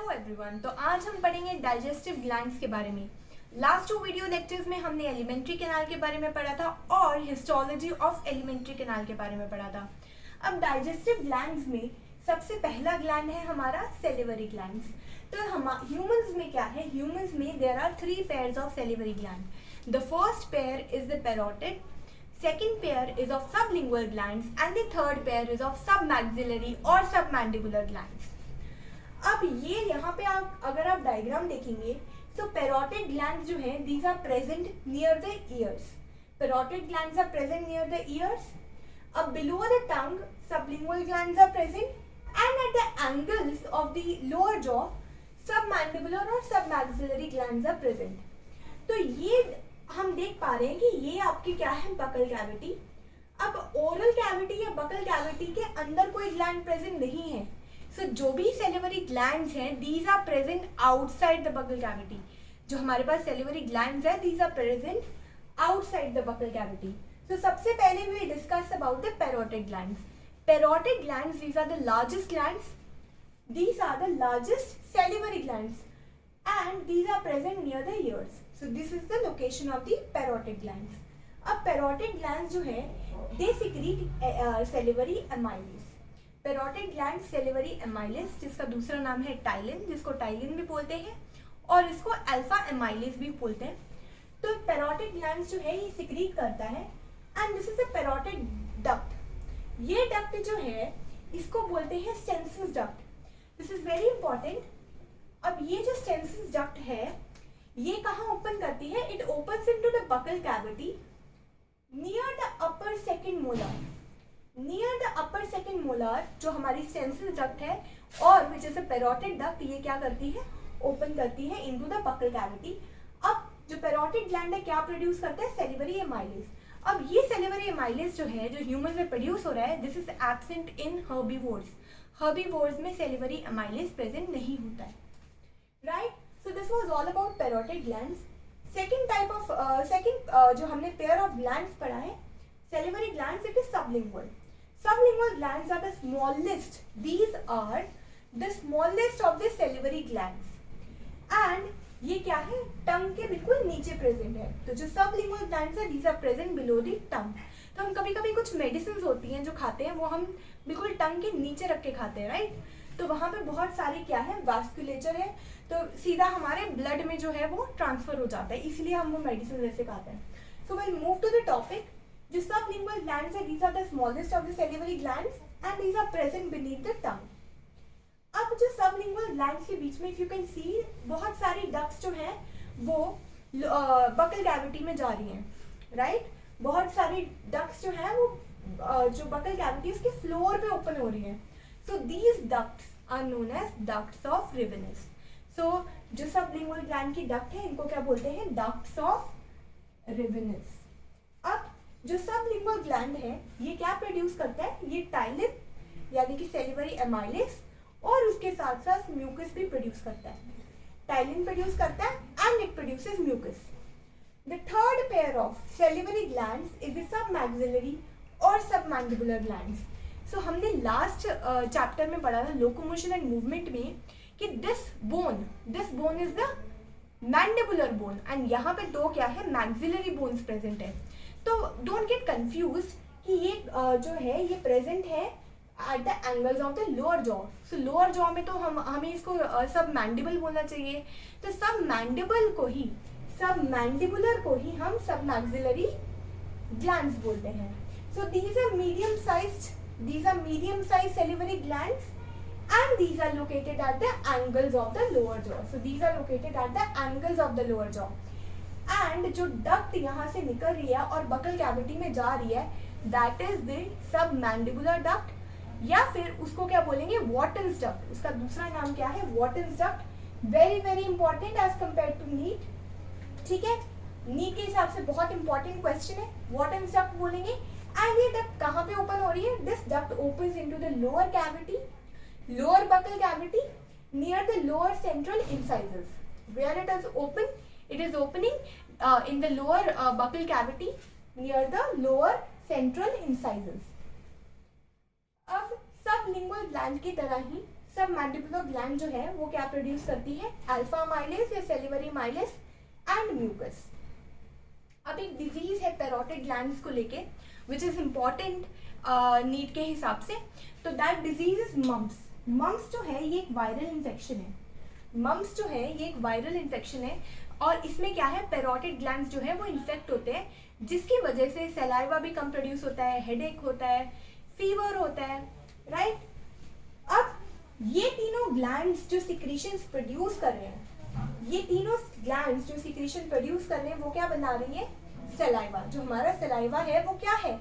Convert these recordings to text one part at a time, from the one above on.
Hello everyone. तो आज हम पढ़ेंगे डाइजेस्टिव ग्लैंड्स के बारे में। लास्ट 2 वीडियो लेक्चर्स में हमने एलिमेंट्री कैनाल के बारे में पढ़ा था और हिस्टोलॉजी ऑफ एलिमेंट्री कैनाल के बारे में पढ़ा था। अब डाइजेस्टिव ग्लैंड्स में सबसे पहला ग्लैंड है हमारा सेलिवरी ग्लैंड्स। तो ह्यूमंस में क्या है, ह्यूमंस में there are 3 pairs of salivary gland. The first pair is the parotid, second pair is of sublingual glands and the third pair is of submaxillary or submandibular glands. अब ये यहाँ पे आप अगर आप डायग्राम देखेंगे तो पैरोटिड ग्लैंड्स जो हैं these are present near the ears. Parotid glands are present near the ears. अब below the tongue sublingual glands are present and at the angles of the lower jaw submandibular or submaxillary glands are present. तो ये हम देख पा रहे हैं कि ये आपकी क्या है, बकल कैविटी। अब ओरल कैविटी या बकल कैविटी के अंदर कोई ग्लैंड प्रेजेंट नहीं है। सो जो भी सेलिवरी ग्लैंड्स हैं these are present outside the buccal cavity. जो हमारे पास सेलिवरी ग्लैंड्स हैं these are present outside the buccal cavity. So सबसे पहले we discuss about the parotid glands. Parotid glands these are the largest glands, these are the largest salivary glands and these are present near the ears. So this is the location of the parotid glands. अब parotid glands जो है they secrete salivary amylase. Parotid glands salivary amylase जिसका दूसरा नाम है ptyalin, जिसको ptyalin भी बोलते हैं और इसको अल्फा एमाइलेस भी बोलते हैं। तो parotid glands जो है ये secrete करता है and this is a parotid duct. ये duct जो है इसको बोलते हैं Stensen's duct. This is very important. अब ये जो स्टेंसिस डक्ट है ये कहाँ ओपन करती है? It opens into the buccal cavity near the upper second molar. Near the upper second molar जो हमारी स्टेंसिस डक्ट है और which is a parotid duct, ये क्या करती है? ओपन करती है इनटू द बकल कैविटी। अब जो पैरोटिड ग्लैंड है क्या प्रोड्यूस करता है? Salivary amylase. अब ये सेलिवरी एमाइलेस जो है जो ह्यूमन में प्रोड्यूस हो रहा है this is absent in herbivores. Herbivores में सेलिवरी एमाइलेस प्रेजेंट नहीं होता है। Right? So this was all about parotid glands. Second type of जो हमने pair of glands पढ़ा है salivary glands, it is sublingual. Sublingual glands are the smallest. These are the smallest of the salivary glands. And ये क्या है? टंग के बिल्कुल नीचे प्रेजेंट है। तो जो सबलिंगुअल ग्लैंड्स है these are present below the tongue. तो हम कभी कभी कुछ मेडिसिन होती हैं जो खाते हैं वो हम बिल्कुल टंग के नीचे रख के खाते हैं, राइट? तो वहाँ पे बहुत सारी क्या है, वास्कुलेचर है, तो सीधा हमारे ब्लड में जो है वो ट्रांसफर हो जाता है, इसलिए हम वो मेडिसिन वैसे खाते हैं। So will move to the topic. जो सबलिंगुअल ग्लैंड्स है these are the smallest of the salivary glands and these are present beneath the tongue. अब जो सबलिंगुअल ग्लैंड्स के बीच में इफ यू कैन सी बहुत सारी डक्ट्स जो हैं वो बकल कैविटी में जा रही हैं, राइट? बहुत सारी डक्ट्स जो हैं वो जो बकल कैविटी उसके फ्लोर पे ओपन हो रही हैं। So these ducts are known as ducts of Rivenus. So जो सबलिंगुअल ग्लैंड की डक्ट है इनको क्या बोलते हैं? ducts of Rivenus. अब जो सबलिंगुअल ग्लैंड है ये क्या प्रोड्यूस करता है? ये टाइलिन यानी कि सेलिवरी एमाइलेस और उसके साथ साथ म्यूकस भी प्रोड्यूस करता है। टाइलिन प्रोड्यूस करता है and it produces mucus. The third pair of salivary glands is the submaxillary or submandibular glands. So हमने लास्ट चैप्टर में पढ़ा था लोकोमोशन एंड मूवमेंट में कि this bone is the mandibular bone and यहाँ पे 2 क्या है, मैक्सिलरी बोन्स प्रेजेंट है। तो डोंट गेट कंफ्यूज कि ये जो है ये प्रेजेंट है at the angles of the lower jaw. So lower jaw में तो हमें इसको सब मैंडिबल बोलना चाहिए। तो सब मैंडिबुलर को ही हम सब मैक्सिलरी ग्लैंड्स बोलते हैं। So these are medium sized salivary glands and these are located at the angles of the lower jaw. So these are located at the angles of the lower jaw. And जो duct यहाँ से निकल रही है और buccal cavity में जा रही है that is the submandibular duct या फिर उसको क्या बोलेंगे? Wharton's duct. उसका दूसरा नाम क्या है? Wharton's duct. Very very important as compared to NEET. ठीक है, NEET के हिसाब से बहुत important question है। Wharton's duct बोलेंगे एंड ये डक्ट कहाँ पे ओपन हो रही है? This duct opens into the lower cavity, lower buccal cavity near the lower central incisors. Where it is open? It is opening in the lower buccal cavity near the lower central incisors. अब sublingual gland की तरह ही सब mandibular gland जो है वो क्या produce करती है, अल्फा अमाइलेज या सैलिवरी अमाइलेज एंड म्यूकस। अब एक डिजीज है पैरोटिड ग्लैंड्स को लेके विच इज इम्पॉर्टेंट नीड के हिसाब से, तो that disease is mumps. Mumps जो है ये एक वायरल इन्फेक्शन है। मम्स जो है ये एक वायरल इन्फेक्शन है और इसमें क्या है, पैरोटिड ग्लैंड्स जो है वो इन्फेक्ट होते हैं, जिसकी वजह से सलाइवा भी कम प्रोड्यूस होता है, हेडेक होता है, फीवर होता है, राइट। अब ये तीनों ग्लैंड्स जो सिक्रीशंस प्रोड्यूस कर रहे हैं, ये तीनों ग्लैंड्स जो सिक्रीशन प्रोड्यूस कर रहे हैं वो क्या बना रही है, सलाइवा। जो हमारा सलाइवा है वो क्या है,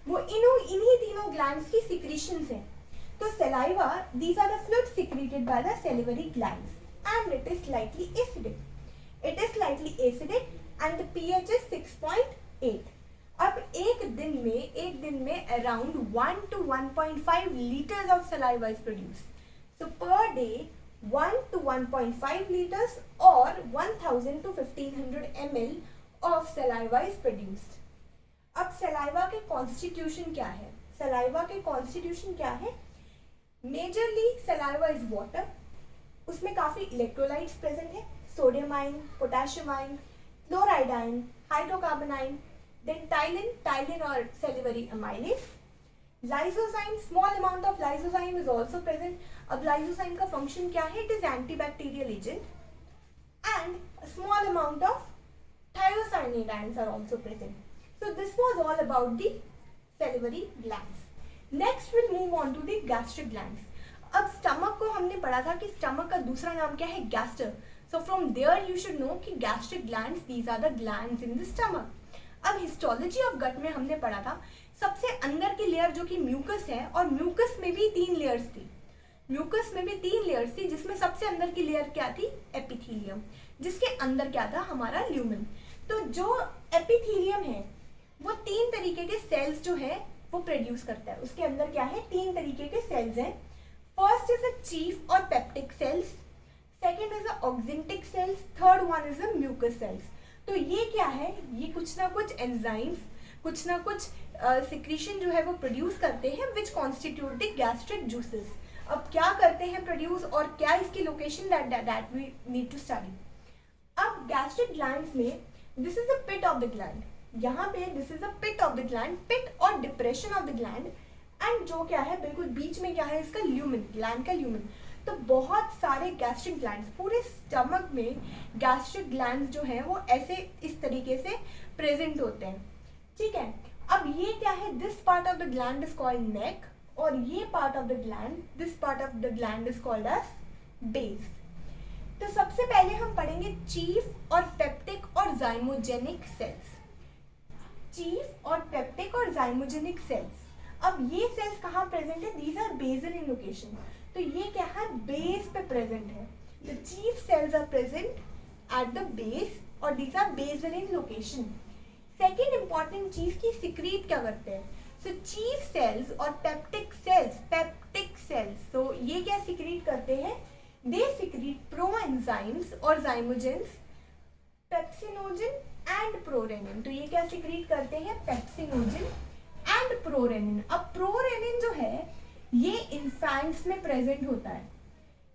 वो इन्हीं तीनों ग्लैंड्स की सिक्रीशंस हैं। तो saliva, these are the fluids secreted by the salivary glands and it is slightly acidic. It is slightly acidic and the pH is 6.8. अब एक दिन में around 1 to 1.5 liters of saliva is produced. So per day 1 to 1.5 liters or 1000 to 1500 ml of saliva is produced. अब saliva के constitution क्या है, saliva के constitution क्या है, मेजरली सलाइवा इज वाटर, उसमें काफ़ी इलेक्ट्रोलाइट्स प्रेजेंट है, sodium ion, potassium ion, chloride ion, hydrocarbon ion, then ptyalin और salivary amylase, lysozyme, small amount of lysozyme is also present. अब लाइसोजाइम का फंक्शन क्या है, it is antibacterial agent and small amount of thiocyanate ions are also present. So this was all about the salivary glands. Next we'll move on to the gastric glands. अब stomach को हमने पढ़ा था कि stomach का दूसरा नाम क्या है, गैस्टर। So from there you should know कि gastric glands, these are the glands in the stomach. अब हिस्टोलॉजी ऑफ गट में हमने पढ़ा था सबसे अंदर की लेयर जो कि म्यूकस है, और म्यूकस में भी 3 लेयर्स थी। म्यूकस में भी 3 लेयर्स थी, जिसमें सबसे अंदर की लेयर क्या थी, एपिथेलियम, जिसके अंदर क्या था, हमारा ल्यूमेन। तो जो एपिथेलियम है वो 3 तरीके के सेल्स जो है वो प्रोड्यूस करता है। उसके अंदर क्या है, 3 तरीके के सेल्स हैं। फर्स्ट इज अ चीफ और peptic cells, second is a oxyntic cells, third one is a mucus cells. तो ये क्या है, ये कुछ ना कुछ एंजाइम्स, कुछ ना कुछ सिक्रीशन जो है वो प्रोड्यूस करते हैं which constitute the gastric juices. अब क्या करते हैं प्रोड्यूस और क्या इसकी location, that we need to study. अब गैस्ट्रिक ग्लैंड्स में this is a pit of the gland, यहाँ पे this is a pit of the gland, pit और depression of the gland, and जो क्या है बिल्कुल बीच में क्या है, इसका ल्यूमेन, ग्लैंड का ल्यूमेन। तो बहुत सारे गैस्ट्रिक ग्लैंड्स, पूरे स्टमक में गैस्ट्रिक ग्लैंड्स जो है वो ऐसे इस तरीके से प्रेजेंट होते हैं, ठीक है। अब ये क्या है, this part of the gland is called neck, और ये part of the gland, this part of the gland is called as base. तो सबसे पहले हम पढ़ेंगे चीफ और पेप्टिक और जाइमोजेनिक सेल्स। चीफ और पेप्टिक और जाइमोजेनिक सेल्स। अब ये सेल्स कहाँ प्रेजेंट है, these are basal in location. तो ये क्या है, बेस पे प्रेजेंट है। The chief cells are present at the base और these are basal in location. Second important चीज की सिक्रीट क्या करते हैं, सो चीफ सेल्स और पेप्टिक सेल्स, तो ये क्या सिक्रीट करते हैं, दे सिक्रीट प्रोएंजाइम्स और जाइमोजेंस, पेप्सिनोजन एंड प्रोरेनिन। तो ये क्या सिक्रीट करते हैं, पेप्सिनोजन एंड प्रोरेनिन। अब प्रोरेनिन जो है ये इन्फेंट्स में प्रेजेंट होता है,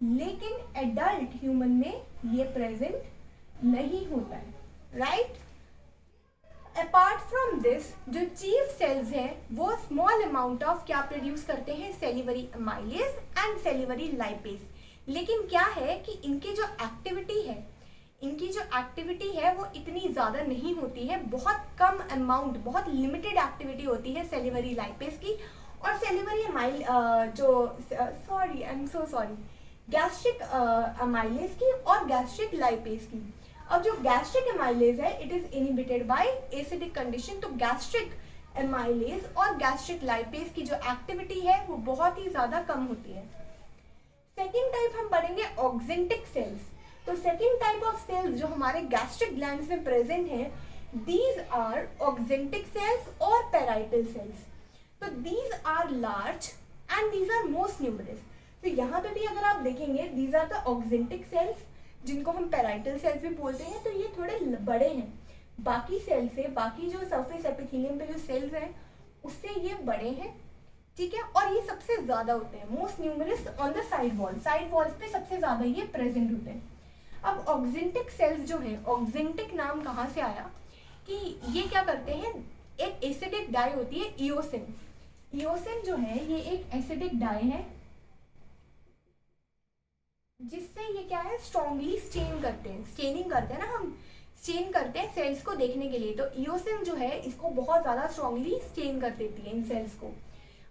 लेकिन एडल्ट ह्यूमन में ये प्रेजेंट नहीं होता है, राइट। अपार्ट फ्रॉम दिस, जो चीफ सेल्स हैं वो स्मॉल अमाउंट ऑफ क्या प्रोड्यूस करते हैं, salivary amylase and salivary lipase. लेकिन क्या है कि इनकी जो एक्टिविटी है वो इतनी ज़्यादा नहीं होती है, बहुत कम अमाउंट, बहुत लिमिटेड एक्टिविटी होती है सेलिवरी लाइपेज की और सेलिवरी गैस्ट्रिक अमाइलेज की और गैस्ट्रिक लाइपेज की। अब जो गैस्ट्रिक अमाइलेज है it is inhibited by acidic condition, तो गैस्ट्रिक अमाइलेज और गैस्ट्रिक लाइपेज की जो एक्टिविटी है वो बहुत ही ज़्यादा कम होती है। सेकेंड टाइप हम पढ़ेंगे ऑक्जेंटिक सेल्स। तो सेकेंड टाइप ऑफ सेल्स जो हमारे गैस्ट्रिक ग्लैंड्स में प्रेजेंट हैं, दीज आर ऑक्जेंटिक सेल्स और पैराइटल सेल्स। तो these are large and these are most numerous. तो यहाँ पे भी अगर आप देखेंगे these are the oxyntic cells, जिनको हम पैराइटल सेल्स भी बोलते हैं, तो ये थोड़े बड़े हैं बाकी सेल से, बाकी जो सरफेस एपिथेलियम पे जो सेल्स हैं उससे ये बड़े हैं, ठीक है, और ये सबसे ज्यादा होते हैं, most numerous on the side walls पे सबसे ज्यादा ये प्रेजेंट होते हैं। अब ऑक्जेंटिक सेल्स जो है, ऑक्जेंटिक नाम कहाँ से आया कि ये क्या करते हैं, एक एसिडिक डाई होती है ईओसिन। ईओसिन जो है ये एक एसिडिक डाई है जिससे ये क्या है, स्ट्रॉन्गली स्टेन करते हैं, स्टेनिंग करते हैं ना, हम स्टेन करते हैं सेल्स को देखने के लिए, तो ईओसिन जो है इसको बहुत ज्यादा स्ट्रॉन्गली स्टेन कर देती है इन सेल्स को।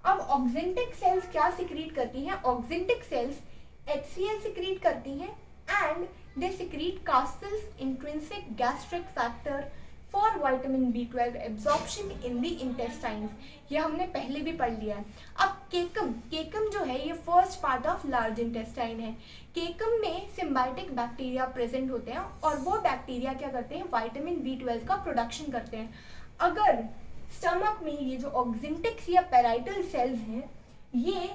अब ऑक्जेंटिक सेल्स क्या सिक्रीट करती हैं, ऑक्जेंटिक सेल्स HCl सिक्रीट करती हैं and they secrete castle's intrinsic gastric factor for vitamin B12 absorption in the intestines. ये हमने पहले भी पढ़ लिया है। अब केकम जो है ये first part of large intestine है। केकम में सिम्बायोटिक बैक्टीरिया प्रेजेंट होते हैं और वो बैक्टीरिया क्या करते हैं, विटामिन B12 का प्रोडक्शन करते हैं। अगर स्टमक में ये जो ऑक्जेंटिक्स या पैराइटल सेल्स हैं ये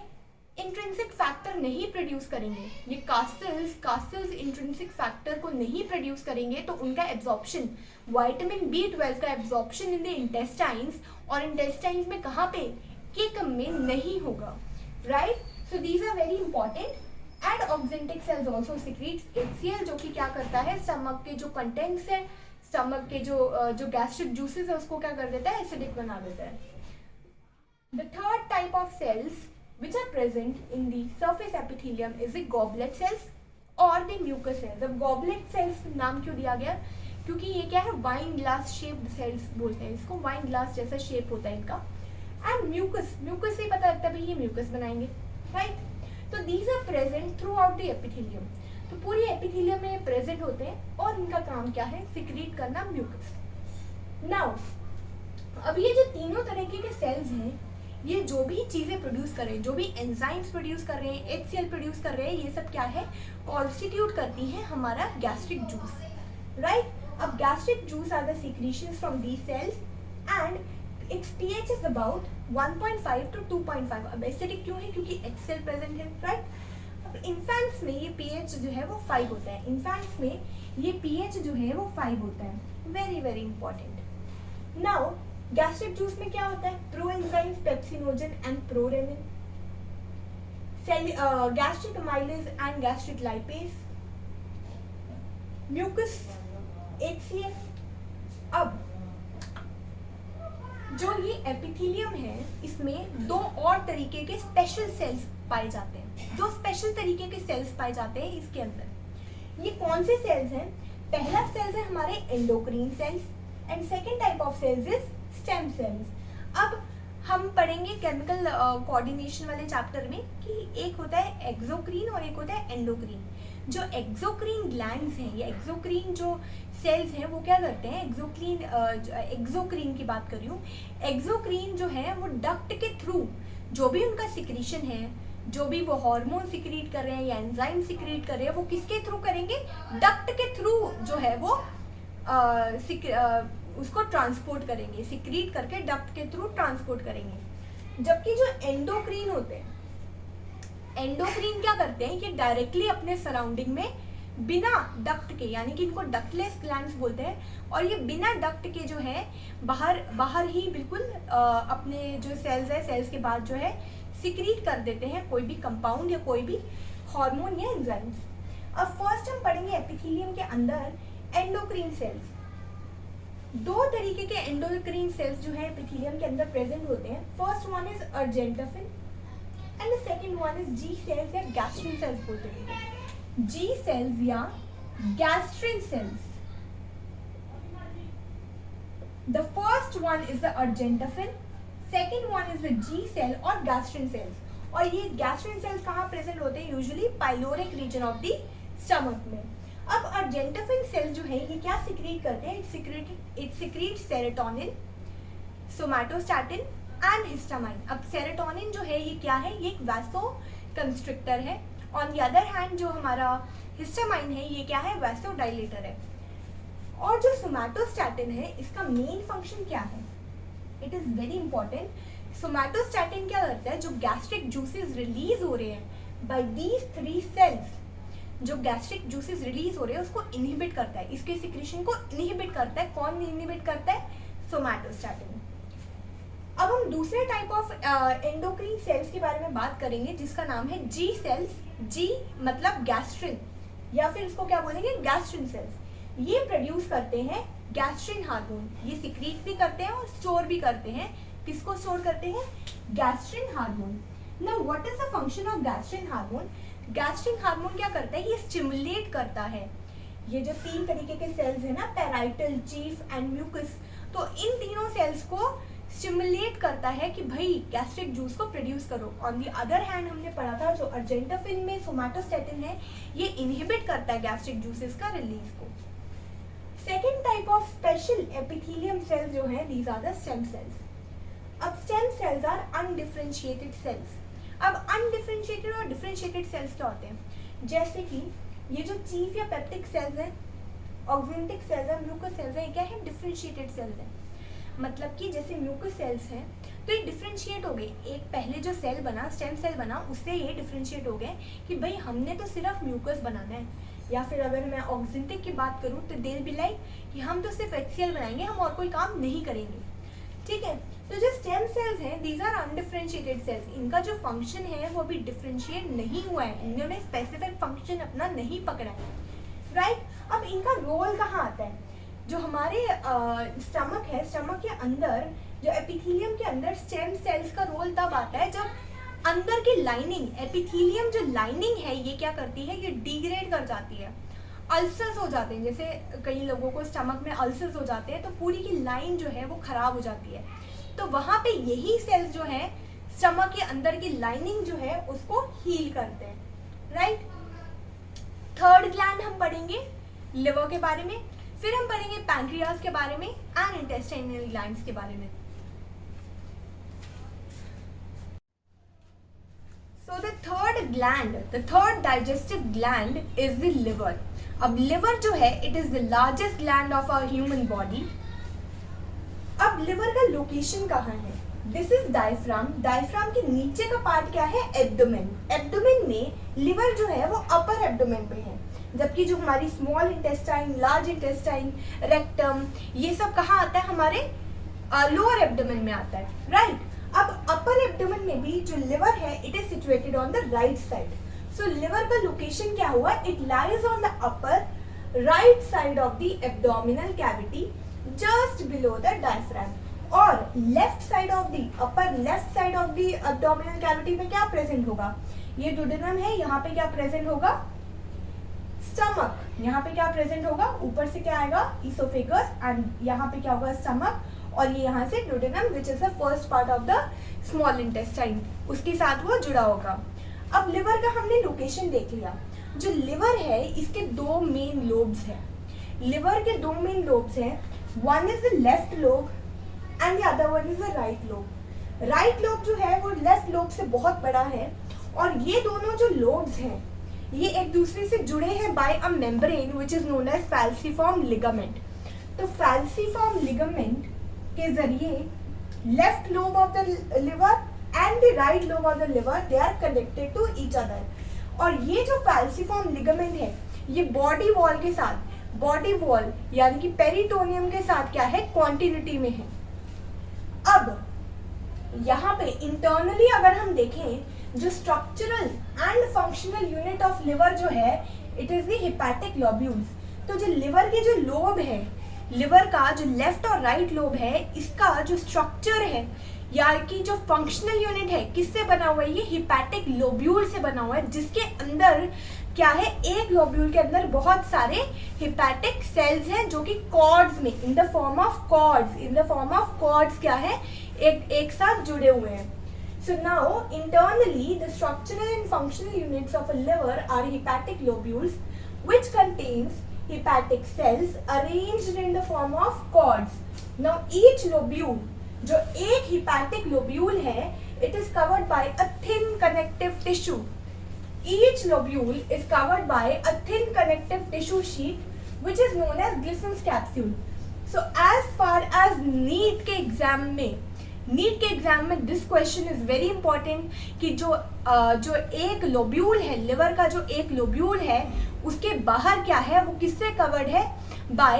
इंट्रिंसिक फैक्टर नहीं प्रोड्यूस करेंगे, ये कास्टल्स इंट्रिंसिक फैक्टर को नहीं प्रोड्यूस करेंगे, तो उनका एब्जॉर्प्शन, विटामिन B12 का एब्जॉर्प्शन इन द इंटेस्टाइन्स, और इंटेस्टाइन्स में कहाँ पे, केकम में नहीं होगा, right. So these are very important. And oxyntic cells also secretes HCl जो कि क्या करता है, स्टमक के जो कंटेंट्स है, स्टमक के जो गैस्ट्रिक जूसेस है उसको क्या कर देता है, एसिडिक बना देता है। The third type of cells which are present in the surface epithelium is the goblet cells or the mucus cells। अब goblet cells नाम क्यों दिया गया, क्योंकि ये क्या है, वाइन ग्लास शेप्ड सेल्स बोलते हैं इसको, वाइन ग्लास जैसा शेप होता है इनका। एंड म्यूकस से पता लगता है भाई ये म्यूकस बनाएंगे, राइट। तो these are present throughout the epithelium, तो पूरी एपिथेलियम में प्रेजेंट होते हैं और इनका काम क्या है, सिक्रीट करना म्यूकस। नाउ अब ये जो तीनों तरीके के सेल्स हैं ये जो भी चीज़ें प्रोड्यूस कर रहे हैं, जो भी एंजाइम्स प्रोड्यूस कर रहे हैं, HCl प्रोड्यूस कर रहे हैं, ये सब क्या है, कॉन्स्टिट्यूट करती हैं हमारा गैस्ट्रिक जूस, राइट। अब gastric juice are the secretions from these cells and its pH is about 1.5 to 2.5। अब एसिडिक क्यों है, क्योंकि HCl प्रेजेंट है, राइट। अब इन्फेंट्स में ये pH जो है वो 5 होता है, इन्फेंट्स में ये pH जो है वो 5 होता है, very very important. Now gastric juice में क्या होता है, proenzymes pepsinogen and prorennin, gastric amylase and gastric lipase, mucus, HCl। अब जो ये एपिथेलियम है इसमें दो और तरीके के स्पेशल सेल्स पाए जाते हैं, दो स्पेशल तरीके के सेल्स पाए जाते हैं इसके अंदर। ये कौन से सेल्स हैं, पहला सेल्स है हमारे endocrine cells and second type of cells is stem cells. अब हम पढ़ेंगे केमिकल कोऑर्डिनेशन वाले चैप्टर में कि एक होता है एक्सोक्रीन और एक होता है एंडोक्रीन। जो एक्सोक्रीन ग्लैंड्स हैं या एक्सोक्रीन जो सेल्स हैं वो क्या करते हैं, एक्सोक्रीन की बात कर रही हूँ, एक्सोक्रीन जो है वो डक्ट के थ्रू जो भी उनका सिक्रीशन है, जो भी वो हार्मोन सिक्रीट कर रहे हैं या एंजाइम सिक्रीट कर रहे हैं, वो किसके थ्रू करेंगे, डक्ट के थ्रू जो है वो उसको ट्रांसपोर्ट करेंगे, सिक्रीट करके डक्ट के थ्रू ट्रांसपोर्ट करेंगे। जबकि जो एंडोक्रीन होते हैं, एंडोक्रीन क्या करते हैं, ये डायरेक्टली अपने सराउंडिंग में बिना डक्ट के, यानी कि इनको डक्टलेस ग्लैंड्स बोलते हैं, और ये बिना डक्ट के जो है बाहर ही बिल्कुल अपने जो सेल्स है, सेल्स के बाद जो है सिक्रीट कर देते हैं कोई भी कंपाउंड या कोई भी हार्मोन या एंजाइम्स। अब फर्स्ट हम पढ़ेंगे एपिथेलियम के अंदर एंडोक्रीन सेल्स। दो तरीके के एंडोक्रीन सेल्स जो है एपिथेलियम के अंदर प्रेजेंट होते हैं। First one is argentaffin and the second one is G cells या गैस्ट्रिन सेल्स बोलते हैं। जी सेल्स या gastrin cells, the first one is the argentaffin, second one is the G cell और gastrin cells. और ये gastrin cells कहाँ present होते हैं, usually pyloric region of the stomach में। अब अर्जेंटाफिन सेल जो है ये क्या सिक्रीट करते हैं, it secrete serotonin, somatostatin and histamine. अब सेरोटोनिन जो है ये क्या है, ये एक वैसो कंस्ट्रिक्टर है। ऑन द अदर हैंड जो हमारा हिस्टामाइन है ये क्या है, वैसो डायलेटर है। और जो सोमैटोस्टैटिन है इसका मेन फंक्शन क्या है, it is very important. Somatostatin क्या करता है, जो गैस्ट्रिक जूसेस रिलीज हो रहे हैं बाय दीज थ्री सेल्स, जो गैस्ट्रिक जूसेस रिलीज हो रहे हैं उसको इनहिबिट करता है, इसके सिक्रीशन को इनहिबिट करता है। कौन इनहिबिट करता है, सोमैटोस्टैटिन। अब हम दूसरे टाइप ऑफ एंडोक्रीन सेल्स के बारे में बात करेंगे जिसका नाम है जी सेल्स। जी मतलब गैस्ट्रिन, या फिर इसको क्या बोलेंगे, गैस्ट्रिन सेल्स। ये प्रोड्यूस करते हैं गैस्ट्रिन हार्मोन, ये सिक्रीट भी करते हैं और स्टोर भी करते हैं। किसको स्टोर करते हैं, gastrin hormone. Now what is the function of gastrin hormone? Gastrin hormone क्या करता है, ये स्टिमुलेट करता है। ये जो 3 तरीके के सेल्स है ना, पैराइटल, चीफ एंड म्यूकस, तो इन तीनों सेल्स को स्टिमुलेट करता है कि भाई गैस्ट्रिक जूस को प्रोड्यूस करो। ऑन दी अदर हैंड हमने पढ़ा था जो अर्जेंटाफिन में सोमैटोस्टैटिन है, ये इनहिबिट करता है गैस्ट्रिक जूसेस का रिलीज को। Second type of special epithelium cells जो है, these are the stem cells. अब stem cells are undifferentiated cells. अब अनडिफरेंशिएटेड और डिफरेंशिएटेड सेल्स क्या होते हैं, जैसे कि ये जो चीफ या पेप्टिक सेल्स हैं, ऑक्जेंटिक सेल्स है, म्यूकस सेल्स है, ये क्या है, डिफरेंशिएटेड सेल्स है। मतलब कि जैसे म्यूकस सेल्स हैं तो ये डिफरेंशिएट हो गए, एक पहले जो सेल बना, स्टेम सेल बना, उससे ये डिफरेंशिएट हो गए कि भाई हमने तो सिर्फ म्यूकस बनाना है। या फिर अगर मैं ऑक्जेंटिक की बात करूँ तो दे बी लाइक कि हम तो सिर्फ एक्सियल बनाएंगे, हम और कोई काम नहीं करेंगे। ठीक है, तो जो स्टेम सेल्स हैं दीज आर अनडिफरेंशिएटेड सेल्स, इनका जो फंक्शन है वो भी डिफरेंशिएट नहीं हुआ है, इन्होंने स्पेसिफिक फंक्शन अपना नहीं पकड़ा है, राइट। अब इनका रोल कहाँ आता है, जो हमारे स्टमक है, स्टमक के अंदर जो एपिथेलियम के अंदर स्टेम सेल्स का रोल तब आता है जब अंदर की लाइनिंग, एपिथेलियम जो लाइनिंग है ये क्या करती है, ये डिग्रेड कर जाती है, अल्सर्स हो जाते हैं। जैसे कई लोगों को स्टमक में अल्सर्स हो जाते हैं तो पूरी की लाइन जो है वो खराब हो जाती है, तो वहाँ पे यही सेल्स जो है स्टमक के अंदर की लाइनिंग जो है उसको हील करते हैं, राइट। थर्ड ग्लैंड हम पढ़ेंगे लिवर के बारे में, फिर हम पढ़ेंगे पैंक्रियास के बारे में एंड इंटेस्टाइनल ग्लैंड्स के बारे में। So the third digestive gland is the liver. अब liver जो है it is the largest gland of our human body. अब liver का लोकेशन कहाँ है? This is diaphragm. diaphragm के नीचे का पार्ट क्या है? abdomen. abdomen में liver जो है वो upper abdomen पे है, जबकि जो हमारी small intestine, large intestine, rectum, ये सब कहाँ आता है, हमारे लोअर एब्डोमेन में आता है, राइट। अब अपर एब्डोमेन में भी जो लिवर है it is situated on the right side. So liver का लोकेशन क्या हुआ, it lies on the upper right side of the abdominal cavity just below the diaphragm, और left side of the upper left side of the abdominal cavity में क्या present होगा, ये duodenum है, यहाँ पे क्या प्रेजेंट होगा, स्टमक, यहाँ पे क्या प्रेजेंट होगा, ऊपर से क्या आएगा, इसोफेगस, एंड यहाँ पे क्या होगा, स्टमक, और ये यहाँ से duodenum which is the first part of the small intestine, उसके साथ वो जुड़ा होगा। अब लिवर का हमने लोकेशन देख लिया। जो लिवर है इसके 2 मेन लोब्स हैं, लिवर के 2 मेन लोब्स हैं, one is the left lobe and the other one is the right lobe. Right lobe जो है वो लेफ्ट लोब से बहुत बड़ा है, और ये दोनों जो लोब्स हैं ये एक दूसरे से जुड़े हैं by a membrane which is known as falciform ligament. तो फैल्सिफॉर्म लिगामेंट के जरिए left lobe of the liver and the right lobe of the liver they are connected to each other, और ये जो फैल्सिफॉर्म लिगामेंट है ये बॉडी वॉल के साथ, बॉडी वॉल यानी कि पेरिटोनियम के साथ क्या है, कॉन्टिन्यूटी में है। अब यहाँ पे इंटरनली अगर हम देखें जो structural and functional unit of liver जो है it is the hepatic lobules. तो जो लिवर के जो लोब है, लिवर का जो लेफ्ट और राइट लोब है, इसका जो स्ट्रक्चर है या कि जो फंक्शनल यूनिट है किससे बना हुआ है, ये हेपेटिक लोब्यूल से बना हुआ है, जिसके अंदर क्या है, एक लोब्यूल के अंदर बहुत सारे हेपेटिक सेल्स हैं जो कि कॉर्ड्स में in the form of cords क्या है, एक साथ जुड़े हुए हैं। So now internally the structural and functional units of a liver are hepatic lobules which contains hepatic cells arranged in the form of cords. Now each lobule, जो एक hepatic lobule है, it is covered by a thin connective tissue. Each lobule is covered by a thin connective tissue sheet which is known as Glissen's capsule. So as far as NEET के exam में this question is very important कि जो एक lobule है, liver का जो एक lobule है उसके बाहर क्या है, वो किससे कवर्ड है, by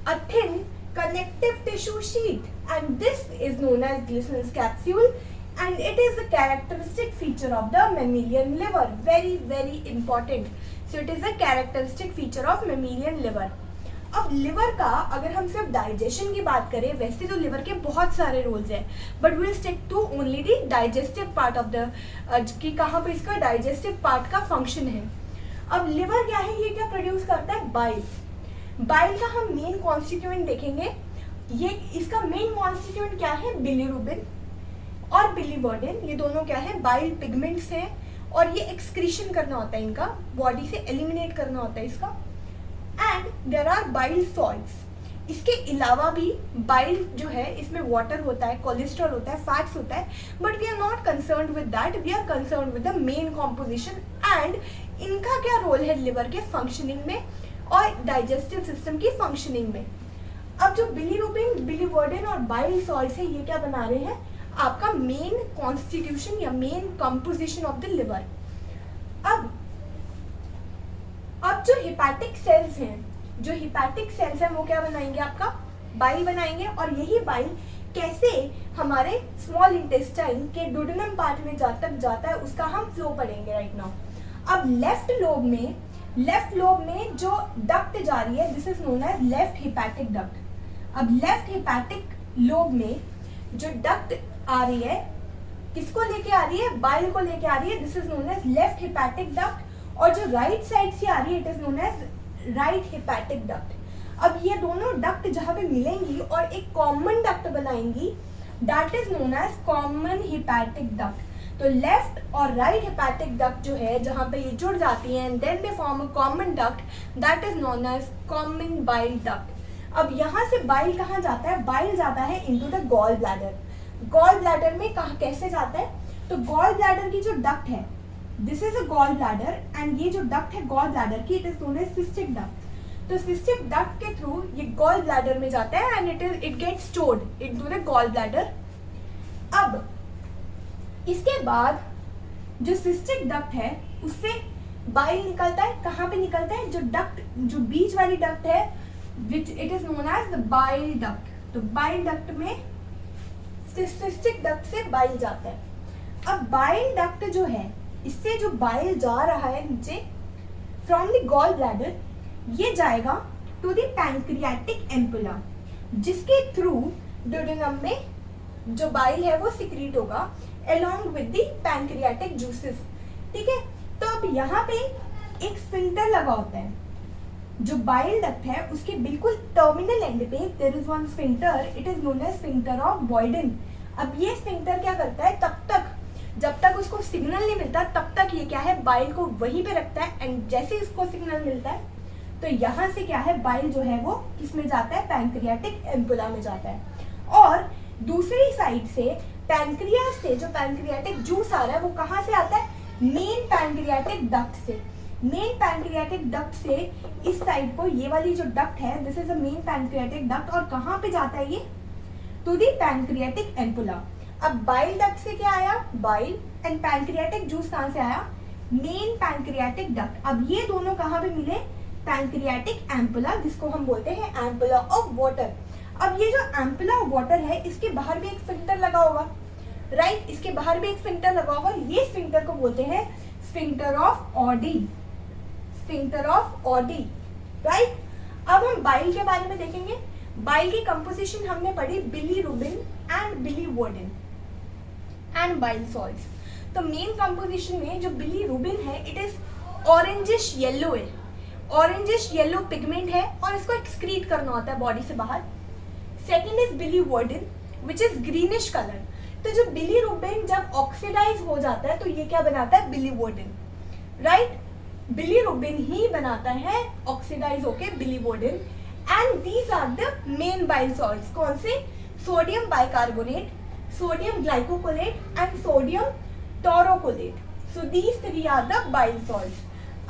a thin connective tissue sheath, and this is known as Glissen's capsule, and it is a characteristic feature of the mammalian liver. Very very important. So it is a characteristic feature of mammalian liver. अब liver का अगर हम सिर्फ digestion की बात करें, वैसे तो लिवर के बहुत सारे रोल्स हैं, but will stick to only the digestive part of the कि कहाँ पे इसका डाइजेस्टिव पार्ट का फंक्शन है. अब लिवर क्या है, ये क्या प्रोड्यूस करता है, बाइल. बाइल का हम मेन कॉन्स्टिट्यूएंट देखेंगे. ये इसका मेन कॉन्स्टिट्यूएंट क्या है, बिलीरुबिन और बिलीवर्डिन. ये दोनों क्या है, बाइल पिगमेंट्स हैं, और ये एक्सक्रीशन करना होता है इनका, बॉडी से एलिमिनेट करना होता है इसका. And there are bile salts. इसके अलावा भी बाइल जो है इसमें वाटर होता है, कोलेस्ट्रॉल होता है, फैट्स होता है, but we are not concerned with that. We are concerned with the main composition and इनका क्या रोल है लिवर के फंक्शनिंग में और डाइजेस्टिव सिस्टम की फंक्शनिंग में. अब जो बिलीरुबिन, बिलीवर्डिन और बाइल सॉल्ट्स है, ये क्या बना रहे हैं, आपका मेन कॉन्स्टिट्यूशन या main composition of the liver. अब जो हिपैटिक सेल्स हैं, जो हिपैटिक सेल्स हैं वो क्या बनाएंगे, आपका बाइल बनाएंगे. और यही बाइल कैसे हमारे स्मॉल इंटेस्टाइन के डुडेनम पार्ट में तक जाता है, उसका हम फ्लो पढ़ेंगे राइट नाउ. अब लेफ्ट लोब में जो डक्ट जा रही है, this is known as left hepatic duct. अब लेफ्ट हिपैटिक लोब में जो डक्ट आ रही है, किसको लेके आ रही है, बाइल को लेके आ रही है. This is known as left hepatic duct. और जो राइट साइड से आ रही है, it is known as right hepatic duct. अब ये दोनों डक्ट जहां पे मिलेंगी और एक कॉमन डक्ट बनाएंगी, that is known as common hepatic duct. तो लेफ्ट और राइट हिपैटिक डक्ट जो है, जहां पे ये जुड़ जाती हैं and then they form a common duct, that is known as common bile duct. अब यहाँ से बाइल कहाँ जाता है, बाइल जाता है into the gall bladder. Gall bladder में कहाँ कैसे जाता है, तो गॉल ब्लैडर की जो डक्ट है, this is a gall bladder, and ये जो डक्ट है गॉल ब्लैडर की, it is known as cystic duct. तो सिस्टिक डक्ट के थ्रू ये गॉल ब्लैडर में जाता है and it gets stored into the gall bladder. अब इसके बाद जो सिस्टिक डक्ट है उससे बाइल निकलता है. कहाँ पे निकलता है, जो डक्ट, जो बीच वाली डक्ट है, which it is known as the bile duct. तो बाइल डक्ट में सिस्टिक डक्ट से बाइल जाता है. अब बाइल डक्ट जो है, इससे जो बाइल जा रहा है नीचे फ्रॉम द गॉल ब्लैडर, ये जाएगा टू द पैंक्रियाटिक एम्पुला, जिसके थ्रू डुडेनम में जो बाइल है वो सिक्रीट होगा along with the pancreatic juices. ठीक है. तो अब यहाँ पे एक स्फिंक्टर लगा होता है. जो बाइल डक्ट है उसके बिल्कुल टर्मिनल एंड पे there is one sphincter, it is known as sphincter of Boyden. अब ये स्फिंक्टर क्या करता है, तब तक जब तक उसको सिग्नल नहीं मिलता तब तक ये क्या है, बाइल को वहीं पे रखता है. एंड जैसे इसको सिग्नल मिलता है तो यहाँ से क्या है, बाइल जो है वो किसमें जाता है, पैंक्रियाटिक एम्पुला में जाता है. और दूसरी साइड से पैंक्रियास से जो पैंक्रियाटिक जूस आ रहा है वो कहाँ से आता है, मेन पैंक्रियाटिक डक्ट से. मेन पैंक्रियाटिक डक्ट से इस साइड को, ये वाली जो डक्ट है, this is a main pancreatic duct, और कहाँ पे जाता है ये, टू द पैंक्रियाटिक एम्पुला. अब बाइल डक्ट से क्या आया, बाइल, एंड पैंक्रियाटिक जूस कहाँ से आया, मेन पैंक्रियाटिक डक्ट. अब ये दोनों कहाँ पे मिले, पैंक्रियाटिक एम्पुला, जिसको हम बोलते हैं एम्पुला ऑफ वाटर. अब ये जो एम्पुला ऑफ वाटर है, इसके बाहर भी एक स्फिंक्टर लगा होगा, राइट. इसके बाहर भी एक स्फिंक्टर लगा होगा. ये स्फिंक्टर को बोलते हैं sphincter of Audi, sphincter of Audi, right. अब हम बाइल के बारे में देखेंगे. बाइल की कंपोजिशन हमने पढ़ी, bilirubin and biliverdin and bile salts. तो मेन कंपोजिशन में जो बिलीरुबिन है, इट इज ऑरेंजिश येलो है, ऑरेंजिश येलो पिगमेंट है, और इसको एक्सक्रीट करना होता है बॉडी से बाहर. Second is biliverdin which is greenish colour. तो जो बिलीरुबिन जब ऑक्सीडाइज हो जाता है तो ये क्या बनाता है, बिलीवर्डिन, राइट. बिलीरुबिन ही बनाता है ऑक्सीडाइज होके biliverdin. And these are the main bile salts. कौन से, sodium bicarbonate, sodium glycocholate and sodium taurocholate. So these three are the bile salts.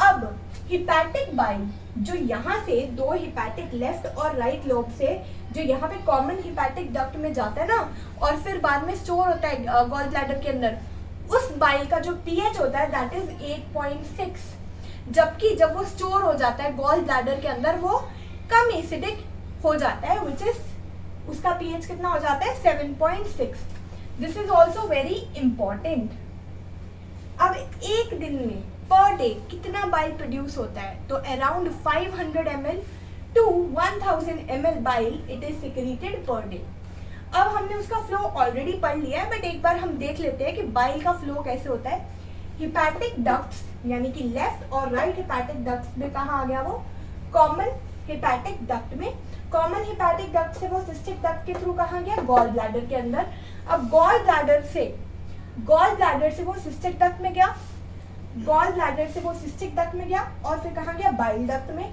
अब हिपैटिक बाइल जो यहाँ से दो हिपैटिक लेफ्ट और राइट लोब से जो यहाँ पे कॉमन हिपैटिक डक्ट में जाता है ना, और फिर बाद में स्टोर होता है गॉल ब्लैडर के अंदर, उस बाइल का जो पीएच होता है दैट इज 8.6. जबकि जब वो स्टोर हो जाता है गॉल ब्लैडर के अंदर, वो कम एसिडिक हो जाता है, विच इज उसका पीएच कितना हो जाता है 7.6। This is also very important. अब एक दिन में पर डे कितना बाइल प्रोड्यूस होता है, तो around 500 ml to 1000 ml bile it is secreted per day. अब हमने उसका फ्लो ऑलरेडी पढ़ लिया है, बट एक बार हम देख लेते हैं कि बाइल का फ्लो कैसे होता है। हिपैटिक डक्ट्स यानी कि लेफ्ट और राइट हिपैटिक डक्ट्स में कहाँ आ गया वो, कॉमन हिपैटिक डक्ट में। कॉमन हिपैटिक डक्ट से वो सिस्टिक डक्ट के थ्रू कहाँ गया, गॉल ब्लैडर के अंदर। अब गॉल ब्लैडर से वो सिस्टिक डक्ट में गया, गॉल ब्लैडर से वो सिस्टिक डक्ट में गया, और फिर कहाँ गया, बाइल डक्ट में।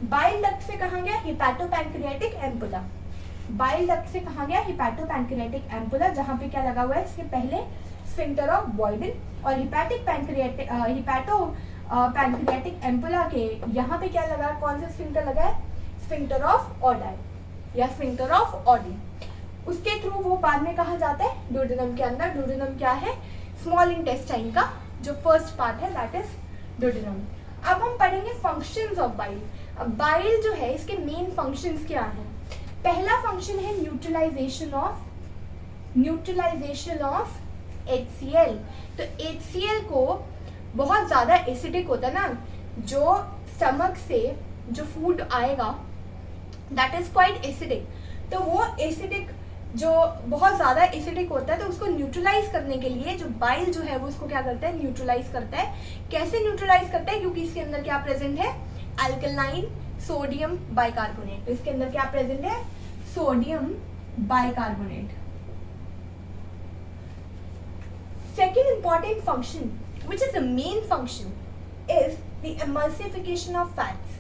बाइल डक्ट से कहाँ गया, हिपैटोपैंक्रियाटिक एम्पुला। बाइल डक्ट से कहाँ गया, हिपैटोपैंक्रियाटिक एम्पुला, जहाँ पे क्या लगा हुआ है इसके पहले, स्फिंक्टर ऑफ बॉयडन। और हिपैटोपैंक्रियाटिक एम्पुला के यहाँ पे क्या लगा, कौन सा स्फिंक्टर लगा है, स्फिंक्टर ऑफ ऑडी या स्फिंक्टर ऑफ ऑडी। उसके थ्रू वो बाद में कहाँ जाता है, ड्यूडेनम के अंदर। ड्यूडेनम क्या है, स्मॉल इंटेस्टाइन का जो फर्स्ट पार्ट है, दैट इज ड्यूडेनम। अब हम पढ़ेंगे फंक्शंस ऑफ बाइल। अब बाइल जो है इसके मेन फंक्शंस क्या हैं। पहला फंक्शन है न्यूट्रलाइजेशन ऑफ HCl। तो HCl को बहुत ज़्यादा एसिडिक होता है ना, जो स्टमक से जो फूड आएगा दैट इज क्वाइट एसिडिक, तो वो एसिडिक जो बहुत ज़्यादा एसिडिक होता है, तो उसको न्यूट्रलाइज करने के लिए जो बाइल जो है वो उसको क्या करता है, न्यूट्रलाइज करता है। कैसे न्यूट्रलाइज करता है, क्योंकि इसके अंदर क्या प्रेजेंट है, अल्कलाइन सोडियम बाइकार्बोनेट। तो इसके अंदर क्या प्रेजेंट है, sodium bicarbonate. Second important function which is the main function is the emulsification of fats।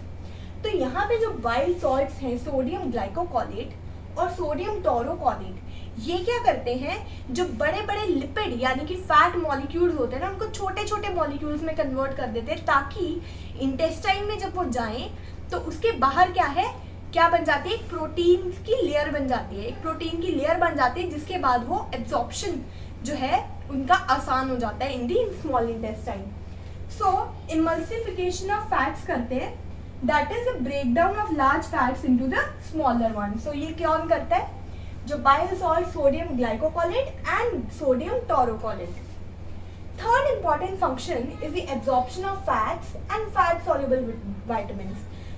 तो यहाँ पे जो बाइल सॉल्ट्स हैं, सोडियम ग्लाइकोकोलेट और सोडियम टोरोकोलेट, ये क्या करते हैं, जो बड़े बड़े लिपिड यानी कि फैट मॉलिक्यूल्स होते हैं ना, उनको छोटे छोटे मॉलिक्यूल्स में कन्वर्ट कर देते हैं, ताकि इंटेस्टाइन में जब वो जाएं तो उसके बाहर क्या है, क्या बन जाती है, एक प्रोटीन की लेयर बन जाती है, एक प्रोटीन की लेयर बन जाती है, जिसके बाद वो एब्जॉर्प्शन जो है उनका आसान हो जाता है in the small intestine. So emulsification of fats करते हैं, that is the breakdown of large fats into the smaller one. So ये कौन करता है, जो bile salt sodium glycocholate and sodium taurocholate. Third important function is the absorption of fats and fat soluble vitamins.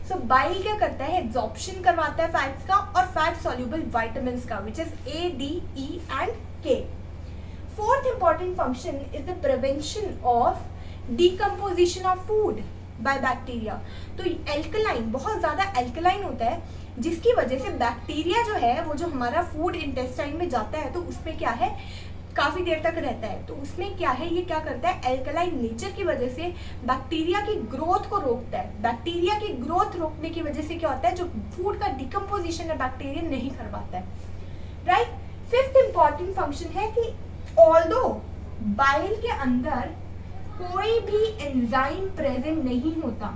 So bile क्या करता है, absorption करवाता है फैट्स का और फैट सॉल्युबल विटामिन्स का, which is A, D, E and K। Fourth important function is the prevention of decomposition of food by bacteria। तो alkaline, बहुत ज़्यादा एल्कलाइन होता है, जिसकी वजह से बैक्टीरिया जो है वो जो हमारा फूड इंटेस्टाइन में जाता है तो उसमें क्या है, काफ़ी देर तक रहता है। तो उसमें क्या है, ये क्या करता है, एल्कलाइन नेचर की वजह से बैक्टीरिया की ग्रोथ को रोकता है। बैक्टीरिया की ग्रोथ रोकने की वजह से क्या होता है, जो फूड का डिकम्पोजिशन है बैक्टीरिया नहीं कर पाता है, राइट। फिफ्थ इंपॉर्टेंट फंक्शन है कि ऑल्दो बाइल के अंदर कोई भी एंजाइम प्रेजेंट नहीं होता,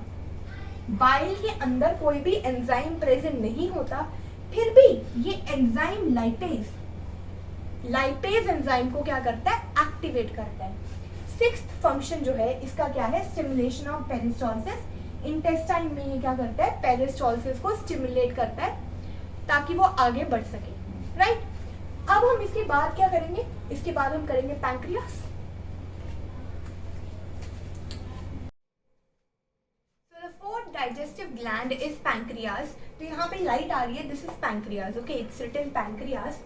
बाइल के अंदर कोई भी एंजाइम प्रेजेंट नहीं होता, फिर भी ये एंजाइम लाइपेज एंजाइम को क्या करता है, एक्टिवेट करता है। सिक्स्थ फंक्शन जो है इसका क्या है, स्टिमुलेशन ऑफ पेरिस्टाल्सिस। इंटेस्टाइन में ये क्या करता है, पेरिस्टाल्सिस को स्टिमुलेट करता है ताकि वो आगे बढ़ सके, राइट। अब हम इसके बाद क्या करेंगे, इसके बाद हम करेंगे pancreas. So the fourth digestive gland is pancreas। तो यहाँ पे लाइट आ रही है, this is pancreas, okay, it's written pancreas.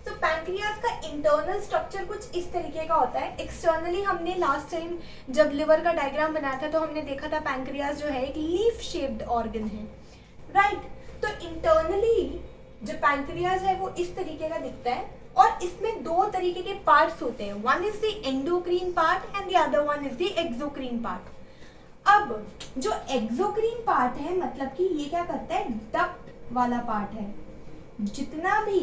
तो पैंक्रियास का इंटरनल स्ट्रक्चर कुछ इस तरीके का होता है। एक्सटर्नली हमने लास्ट टाइम जब लिवर का डायग्राम बनाया था तो हमने देखा था पैंक्रियास जो है एक लीफ शेप्ड ऑर्गन है, राइट। तो इंटरनली जो पैंक्रियास है वो इस तरीके का दिखता है, और इसमें दो तरीके के पार्ट्स होते हैं, one is the endocrine part and the other one is the exocrine part. अब जो एक्सोक्रीन पार्ट है, मतलब कि ये क्या करता है, डक्ट वाला पार्ट है, जितना भी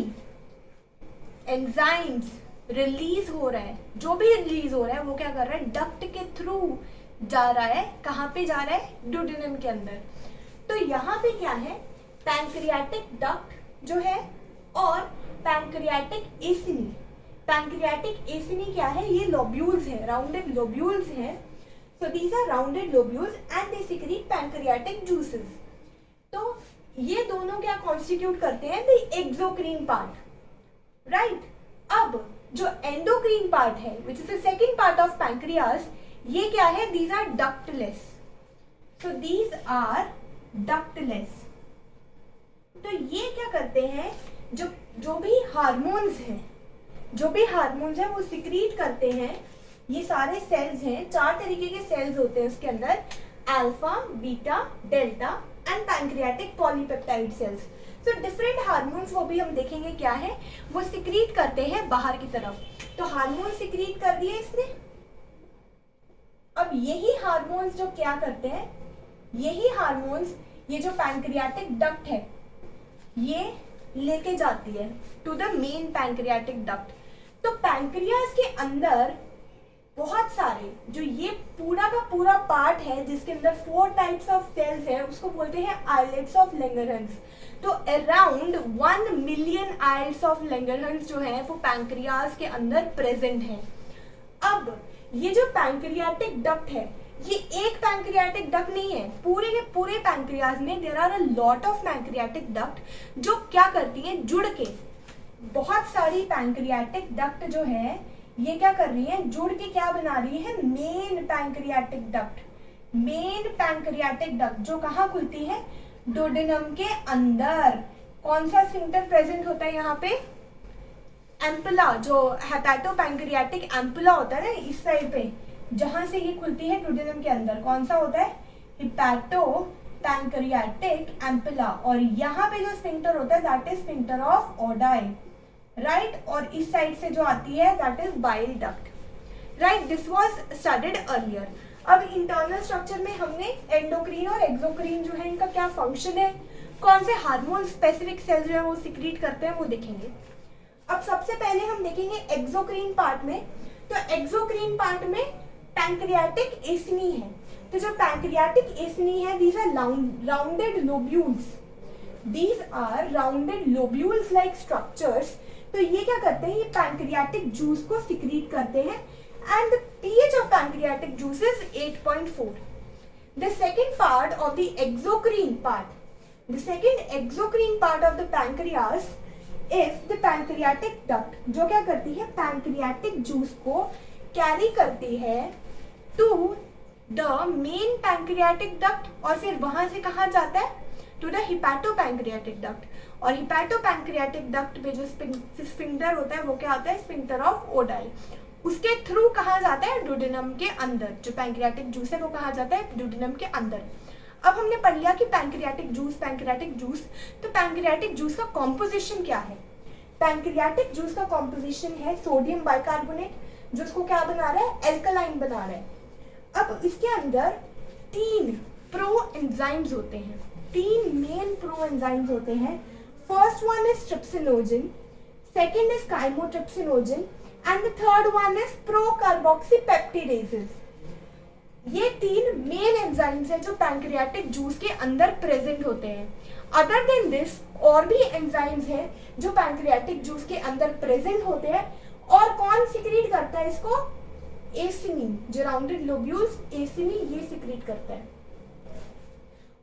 एंजाइम्स रिलीज हो रहा है, जो भी रिलीज हो रहा है वो क्या कर रहा है, डक्ट के थ्रू जा रहा है, कहाँ पे जा रहा है, ड्यूडेनम के अंदर। तो यहाँ पे क्या है, पैंक्रियाटिक डक्ट जो है और पैंक्रियाटिक एसिनी। पैंक्रियाटिक एसिनी क्या है, ये लोब्यूल्स है, राउंडेड लोब्यूल्स हैं। So these are rounded lobules and they secrete pancreatic juices. तो ये दोनों क्या कॉन्स्टिट्यूट करते हैं, द एक्सोक्रीन पार्ट, राइट। अब जो एंडोक्रीन पार्ट है which is the second part of pancreas, ये क्या है, these are ductless, so these are ductless. तो ये क्या करते हैं, जो भी हार्मोन्स हैं वो सिक्रीट करते हैं। ये सारे सेल्स हैं, 4 तरीके के सेल्स होते हैं उसके अंदर, alpha, beta, delta and pancreatic polypeptide cells. तो डिफरेंट हार्मोन्स वो भी हम देखेंगे क्या है, वो सिक्रीट करते हैं बाहर की तरफ। तो हार्मोन सिक्रीट कर दिए इसने। अब यही हार्मोन्स जो क्या करते हैं, यही हार्मोन्स ये जो पैंक्रियाटिक डक्ट है ये लेके जाती है to the main pancreatic duct. तो पैंक्रियास के अंदर बहुत सारे, जो ये पूरा का पूरा पार्ट है जिसके अंदर 4 टाइप्स ऑफ सेल्स है, उसको बोलते हैं आइलेट्स ऑफ लैंगरहंस। तो around 1 million islets of Langerhans जो है वो पैंक्रियास के अंदर प्रेजेंट है। अब ये जो पैंक्रियाटिक डक्ट है, ये एक पैंक्रियाटिक डक्ट नहीं है, पूरे के पूरे पैंक्रियास में there are a lot of pancreatic duct जो क्या करती हैं, जुड़ के बहुत सारी पैंक्रियाटिक डक्ट जो है ये क्या कर रही है, जुड़ के क्या बना रही है, main pancreatic duct. Main pancreatic duct जो कहाँ खुलती है, डोडेनम के अंदर। कौन सा स्फिंक्टर प्रेजेंट होता है यहाँ पे, एम्पुला, जो हेपेटोपैंक्रियाटिक एम्पुला होता है ना इस साइड पे, जहां से ये खुलती है डोडेनम के अंदर, कौन सा होता है, हेपेटोपैंक्रियाटिक एम्पुला। और यहाँ पे जो स्फिंक्टर होता है that is sphincter of Oddi, right. और इस साइड से जो आती है that is bile duct, right. This was studied earlier. अब इंटरनल स्ट्रक्चर में हमने एंडोक्रीन और एक्सोक्रीन जो है इनका क्या फंक्शन है, कौन से हार्मोन स्पेसिफिक सेल्स जो है वो सिक्रीट करते हैं वो देखेंगे। अब सबसे पहले हम देखेंगे एक्सोक्रीन पार्ट में। तो एक्सोक्रीन पार्ट में पैंक्रियाटिक एसिनी है। तो जो पैंक्रियाटिक एसिनी है, these are rounded lobules, these are rounded lobules like structures. तो ये क्या करते हैं, ये पैंक्रियाटिक जूस को सिक्रीट करते हैं and the pH of pancreatic juice is 8.4. The second part of the exocrine part of the pancreas is the pancreatic duct, जो क्या करती है, पैंक्रियाटिक जूस को कैरी करती है to the main pancreatic duct, और फिर वहां से कहाँ जाता है, टू द हिपैटोपैंक्रियाटिक डक्ट। और हिपैटोपैंक्रियाटिक डक्ट पे जो स्फिंक्टर होता है वो क्या होता है, स्फिंक्टर ऑफ ओडाई। उसके थ्रू कहाँ जाता है, डोडेनम के अंदर। जो पैंक्रियाटिक जूस है वो कहाँ जाता है, डोडेनम के अंदर। अब हमने पढ़ लिया कि पैंक्रियाटिक जूस। तो पैंक्रियाटिक जूस का कॉम्पोजिशन क्या है, पैंक्रियाटिक जूस का कॉम्पोजिशन है सोडियम बाइकार्बोनेट, जो उसको क्या बना रहा है, एल्कलाइन बना रहा है। अब इसके अंदर 3 प्रो एंजाइम्स होते हैं, 3 मेन प्रो एंजाइम्स होते हैं। First one is trypsinogen, second is chymotrypsinogen and the third one is procarboxypeptidases. ये 3 मेन एंजाइम्स हैं जो पैंक्रियाटिक जूस के अंदर प्रेजेंट होते हैं। अदर देन दिस और भी एंजाइम्स हैं जो पैंक्रियाटिक जूस के अंदर प्रेजेंट होते हैं। और कौन सिक्रीट करता है इसको, एसिनी, जो राउंडेड लोब्यूल्स एसिनी ये सिक्रीट करता है।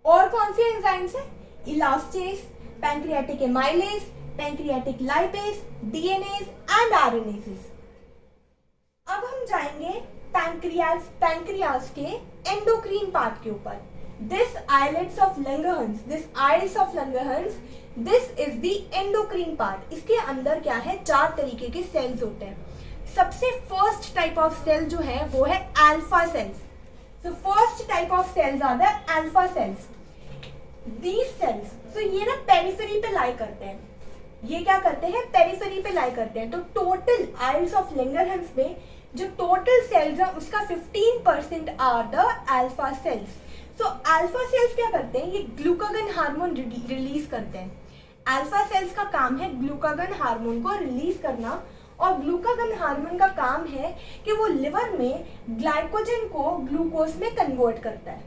और कौन से एंजाइम्स हैं, elastase, pancreatic amylase, pancreatic lipase, DNase and RNase. अब हम जाएंगे पैंक्रियास के एंडोक्रीन पार्ट के ऊपर। This islets of Langerhans, this is the endocrine part. इसके अंदर क्या है, 4 तरीके के सेल्स होते हैं। सबसे फर्स्ट टाइप ऑफ सेल जो है वो है alpha cells. So first type of cells are the alpha cells. These cells, तो ये ना पेरिफेरी पे लाई करते हैं, ये क्या करते हैं, पेरिफेरी पे लाई करते हैं। तो टोटल आइल्स ऑफ लैंगरहंस में जो टोटल सेल्स है उसका 15% आर द अल्फा सेल्स। तो अल्फा सेल्स क्या करते हैं, ये ग्लूकागन हार्मोन रिलीज करते हैं। अल्फा सेल्स का काम है ग्लूकागन हार्मोन को रिलीज करना, और ग्लूकागन हार्मोन का काम है कि वो लिवर में ग्लाइकोजन को ग्लूकोज में कन्वर्ट करता है।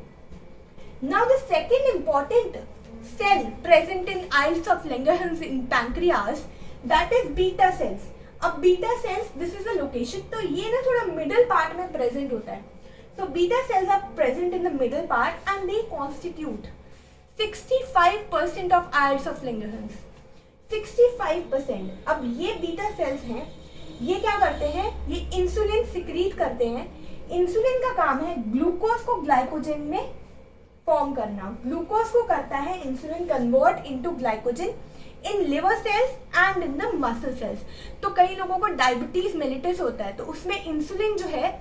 Now the second important cell present in islets of Langerhans in pancreas, that is beta cells. अब beta cells, this is the location, तो ये ना थोड़ा middle part में present होता है। So beta cells are present in the middle part and they constitute 65% of Aires of Langerhans, 65%। अब ये बीटा सेल्स हैं, ये क्या करते हैं, ये इंसुलिन सिक्रीट करते हैं। इंसुलिन का काम है ग्लूकोज को ग्लाइकोजन में फॉर्म करना। ग्लूकोज को करता है insulin convert into glycogen in liver cells and in the muscle cells. तो कई लोगों को डायबिटीज मेलिटस होता है, तो उसमें इंसुलिन जो है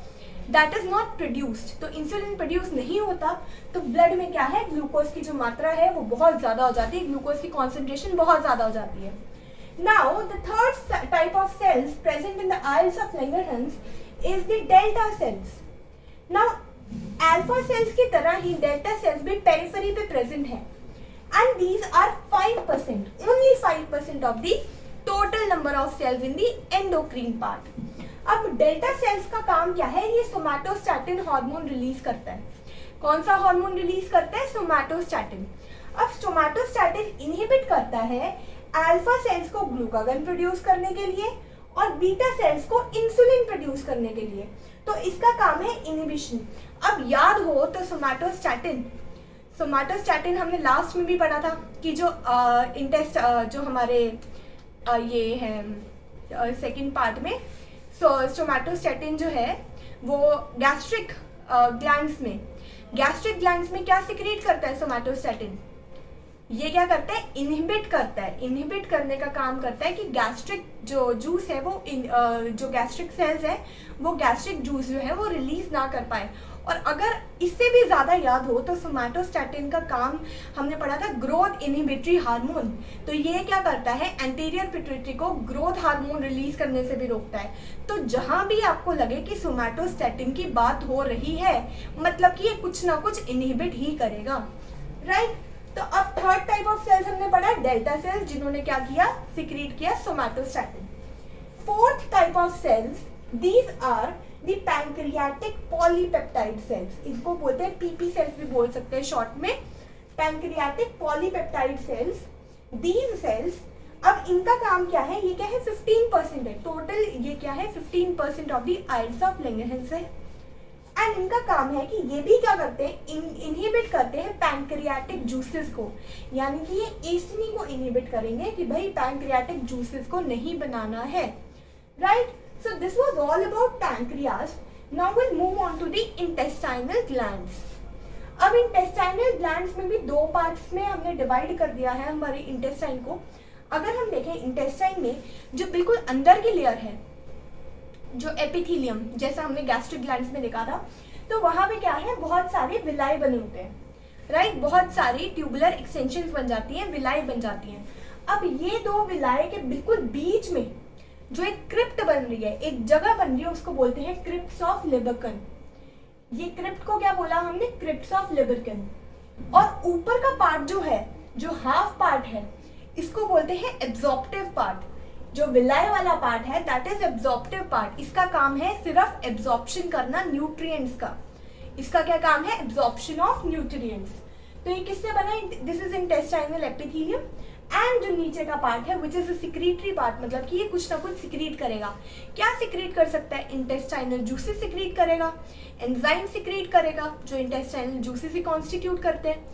दैट इज नॉट प्रोड्यूस्ड, तो इंसुलिन प्रोड्यूस नहीं होता, तो ब्लड में क्या है, ग्लूकोज की जो मात्रा है वो बहुत ज़्यादा हो जाती है, ग्लूकोज की कॉन्सेंट्रेशन बहुत ज़्यादा हो जाती है। Now the third type of cells present in the Aires of Langerhans is the delta sales. Now alpha cells की तरह ही डेल्टा सेल्स भी पेरिफेरी पे प्रेजेंट है, and these are 5%, only 5% of the total number of cells in the endocrine part. अब delta sales का काम क्या है, ये सोमैटोस्टैटिन हार्मोन रिलीज करता है। कौन सा हार्मोन रिलीज करता है, सोमैटोस्टैटिन। अब सोमैटोस्टैटिन इनहिबिट करता है अल्फा सेल्स को ग्लूकागन प्रोड्यूस करने के लिए और बीटा सेल्स को इंसुलिन प्रोड्यूस करने के लिए, तो इसका काम है इनहिबिशन। अब याद हो तो सोमैटोस्टैटिन हमने लास्ट में भी पढ़ा था कि जो जो हमारे ये है सेकंड पार्ट में, सोमैटोस्टैटिन जो है वो गैस्ट्रिक ग्लैंड्स में क्या सिक्रीट करता है सोमैटोस्टैटिन, ये क्या करता है, इनहिबिट करता है। इनहिबिट करने का काम करता है कि गैस्ट्रिक जो जूस है वो जो गैस्ट्रिक सेल्स है वो गैस्ट्रिक जूस जो है वो रिलीज ना कर पाए। और अगर इससे भी ज़्यादा याद हो तो सोमैटोस्टैटिन का काम हमने पढ़ा था ग्रोथ इनहिबिटरी हार्मोन, तो ये क्या करता है, एंटीरियर पिट्यूटरी को ग्रोथ हार्मोन रिलीज करने से भी रोकता है। तो जहाँ भी आपको लगे कि सोमैटोस्टैटिन की बात हो रही है, मतलब कि ये कुछ ना कुछ इनहिबिट ही करेगा, राइट। तो अब थर्ड टाइप ऑफ सेल्स हमने पढ़ा डेल्टा सेल्स, जिन्होंने क्या किया, सिक्रीट किया somatostatin. Fourth type of cells, these are the pancreatic polypeptide cells, इसको बोलते हैं पीपी सेल्स भी बोल सकते हैं शॉर्ट में, pancreatic polypeptide cells. These cells, अब इनका काम क्या है, ये क्या है, 15% है टोटल, ये क्या है 15% of the Aires of Langerhans है। एंड इनका काम है कि ये भी क्या करते हैं, इनहिबिट करते हैं पैंक्रियाटिक जूसेस को, यानी कि ये एसिनी को इनहिबिट करेंगे कि भाई पैंक्रियाटिक जूसेस को नहीं बनाना है, right. So this was all about pancreas. Now we'll move on to the intestinal glands. अब intestinal glands में भी दो पार्ट्स में हमने डिवाइड कर दिया है हमारे इंटेस्टाइन को। अगर हम देखें इंटेस्टाइन में जो बिल्कुल अंदर की लेयर है, जो एपिथेलियम, जैसा हमने गैस्ट्रिक ग्लैंड्स में देखा था, तो वहाँ पे क्या है, बहुत सारे विलाई बने होते हैं, राइट। बहुत सारी ट्यूबुलर एक्सटेंशंस बन जाती हैं, विलाई बन जाती हैं। अब ये दो विलाई के बिल्कुल बीच में जो एक क्रिप्ट बन रही है, एक जगह बन रही है, उसको बोलते हैं क्रिप्ट्स ऑफ लिबर्कन। ये क्रिप्ट को क्या बोला हमने, क्रिप्ट्स ऑफ लिबर्कन। और ऊपर का पार्ट जो है, जो हाफ पार्ट है, इसको बोलते हैं एब्जॉर्प्टिव पार्ट। जो विलाई वाला पार्ट है दैट इज एब्जॉर्प्टिव पार्ट, इसका काम है सिर्फ एब्जॉर्प्शन करना न्यूट्रिएंट्स का। इसका क्या काम है, एब्जॉर्प्शन ऑफ न्यूट्रिएंट्स। तो ये किससे बना, this is intestinal epithelium. And जो नीचे का पार्ट है which is a secretory part, मतलब कि ये कुछ ना कुछ सिक्रीट करेगा। क्या सिक्रीट कर सकता है, इंटेस्टाइनल जूसेस सिक्रीट करेगा, एंजाइम सिक्रीट करेगा जो इंटेस्टाइनल जूसेस ही कॉन्स्टिट्यूट करते हैं,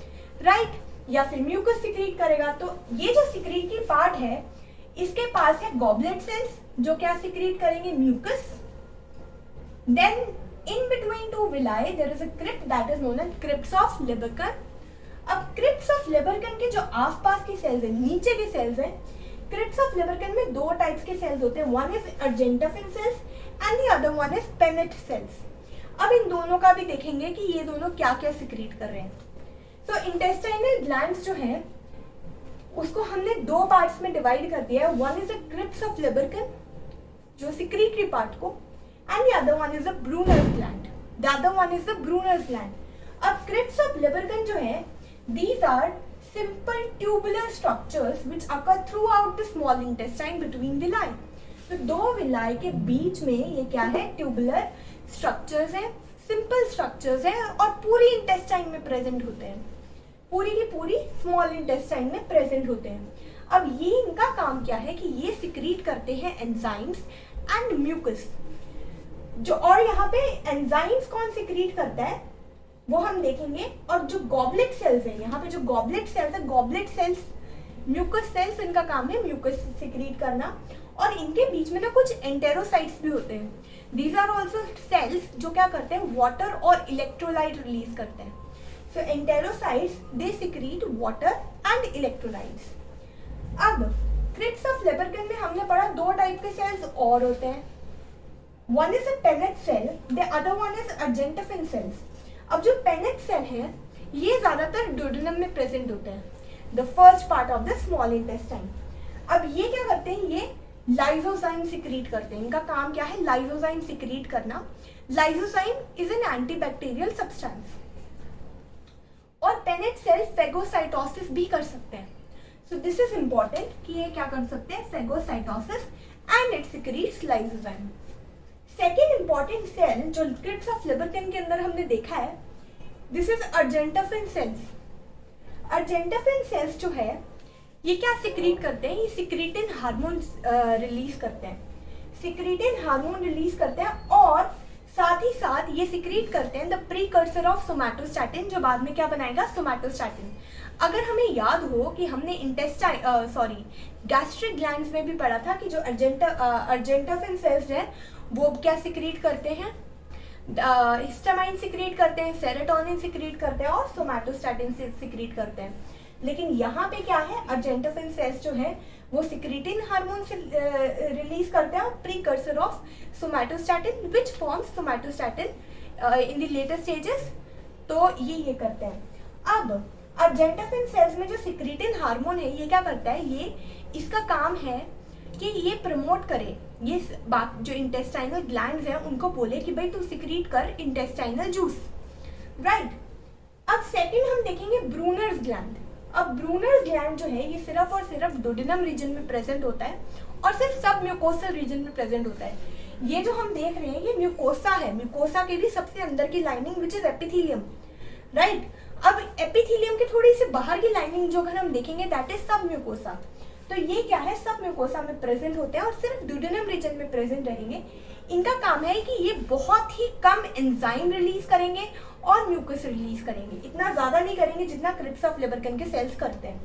राइट, या फिर म्यूकस सिक्रीट करेगा। तो ये जो सिक्रीटरी पार्ट है, इसके पास है गॉबलेट सेल्स जो क्या सिक्रीट करेंगे, mucus. Then in between two villi there is a crypt that is known as crypts of Lieberkuhn. अब क्रिप्ट्स ऑफ लिबर्कन के जो आसपास की सेल्स हैं, नीचे के सेल्स हैं, क्रिप्ट्स ऑफ लिबर्कन में दो टाइप्स के सेल्स होते हैं, one is argentaffin cells and the other one is Paneth cells. अब इन दोनों का भी देखेंगे कि ये दोनों क्या क्या सिक्रीट कर रहे हैं। तो इंटेस्टाइनल ग्लैंड्स जो हैं उसको हमने दो पार्ट्स में डिवाइड कर दिया है, one is a crypts of Lieberkuhn जो सिक्रीटरी पार्ट को, and the other one is a Brunner's gland. अब क्रिप्ट्स ऑफ लिबर्कन जो है, these are simple tubular structures which occur throughout the small intestine between villi. तो दो villi के बीच में ये क्या है, ट्यूबुलर स्ट्रक्चर्स हैं, सिंपल स्ट्रक्चर्स हैं और पूरी इंटेस्टाइन में प्रेजेंट होते हैं, पूरी की पूरी स्मॉल इंटेस्टाइन में प्रेजेंट होते हैं। अब ये इनका काम क्या है कि ये सिक्रीट करते हैं एंजाइम्स एंड म्यूकस। जो और यहाँ पे एंजाइम्स कौन सिक्रीट करता है, वो हम देखेंगे। और जो गॉबलेट सेल्स है, यहाँ पे जो गॉबलेट सेल्स है, गॉबलेट सेल्स म्यूकस सेल्स, इनका काम है म्यूकस सिक्रीट करना। और इनके बीच में ना कुछ एंटेरोसाइट्स भी होते हैं। दीज आर ऑल्सो सेल्स जो क्या करते हैं, वाटर और इलेक्ट्रोलाइट रिलीज करते हैं। So enterocytes they secrete water and electrolytes. अब क्रिप्स ऑफ लेबरकिन में हमने पढ़ा दो टाइप के सेल्स और होते हैं। One is a Paneth cell, the other one is argentaffin cells. अब जो पेनेट सेल है ये ज्यादातर डुओडेनम में प्रेजेंट होते हैं, the first part of the small intestine. अब ये क्या करते हैं, ये लाइसोजाइम सिक्रीट करते हैं। इनका काम क्या है, लाइसोजाइम सिक्रीट करना। Lysozyme is an antibacterial substance. और पेनेट सेल फेगोसाइटोसिस भी कर सकते हैं। सो दिस इज इंपॉर्टेंट कि ये क्या कर सकते हैं, phagocytosis, and it secretes lysozyme. Second important cell जो क्रिप्स ऑफ लेबरकिन के अंदर हमने देखा है, this is argentaffin cells. Argentaffin cells जो है ये क्या सिक्रीट करते हैं, ये सिक्रीटिन हार्मोन रिलीज करते हैं। सिक्रीटिन हार्मोन रिलीज करते हैं और साथ ही साथ ये सिक्रीट करते हैं द प्रीकर्सर ऑफ सोमैटोस्टैटिन, जो बाद में क्या बनाएगा, सोमैटोस्टैटिन। अगर हमें याद हो कि हमने गैस्ट्रिक ग्लैंड्स में भी पढ़ा था कि जो अर्जेंटिफिन सेल्स हैं वो क्या सिक्रीट करते हैं, हिस्टामाइन सिक्रीट करते हैं, सेरोटोनिन सिक्रीट करते हैं और सोमैटोस्टैटिन सिक्रीट करते हैं। लेकिन यहाँ पे क्या है, अर्जेंटिफिन सेल्स जो है वो सिक्रीटिन हार्मोन से रिलीज करते हैं, precursor of somatostatin which forms somatostatin in the later stages. तो ये करते हैं। अब अर्जेंटिफिन सेल्स में जो सिक्रीटिन हार्मोन है ये क्या करता है, ये इसका काम है कि ये प्रमोट करे, ये बात जो इंटेस्टाइनल ग्लैंड्स हैं उनको बोले कि भाई तू सिक्रीट कर इंटेस्टाइनल जूस, राइट। अब सेकंड हम देखेंगे ब्रूनर्स ग्लैंड। अब ब्रूनर्स ग्लैंड जो है ये सिर्फ और सिर्फ डोडेनम रीजन में प्रेजेंट होता है और सिर्फ सब म्यूकोसल रीजन में प्रेजेंट होता है। ये जो हम देख रहे हैं ये म्यूकोसा है, म्यूकोसा के भी सबसे अंदर की lining which is epithelium, right. अब एपिथेलियम के थोड़ी सी बाहर की लाइनिंग जो अगर हम देखेंगे दैट इज सब म्यूकोसा। तो ये क्या है, सब म्यूकोसा में प्रेजेंट होते हैं और सिर्फ डोडेनम रीजन में प्रेजेंट रहेंगे। इनका काम है कि ये बहुत ही कम एंजाइम रिलीज करेंगे और म्यूकस रिलीज करेंगे, इतना ज्यादा नहीं करेंगे जितना क्रिप्स ऑफ लेबरकिन के सेल्स करते हैं।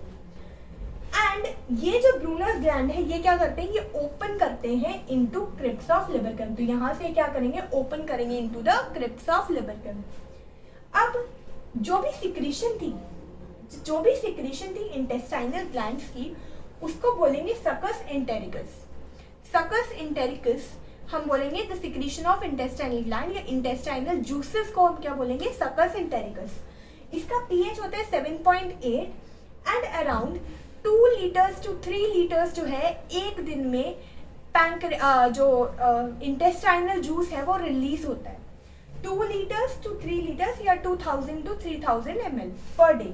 एंड ये जो ब्रूनर्स ग्लैंड है ये क्या करते हैं, ये ओपन करते हैं इनटू क्रिप्स ऑफ लेबरकिन। तो यहाँ से क्या करेंगे, ओपन करेंगे इनटू द क्रिप्स ऑफ लेबरकिन। अब जो भी सिक्रीशन थी इंटेस्टाइनल ग्लैंड्स की उसको बोलेंगे सकस एंटेरिकस। सकस एंटेरिकस हम बोलेंगे the secretion of intestinal gland या इंटेस्टाइनल जूसेस को हम क्या बोलेंगे, सकस एंटेरिकस। इसका पीएच होता है 7.8 and around 2 litres to 3 litres जो है एक दिन में जो इंटेस्टाइनल जूस है वो रिलीज होता है। 2 लीटर्स टू 3 लीटर्स या 2000 टू 3000 ml पर डे।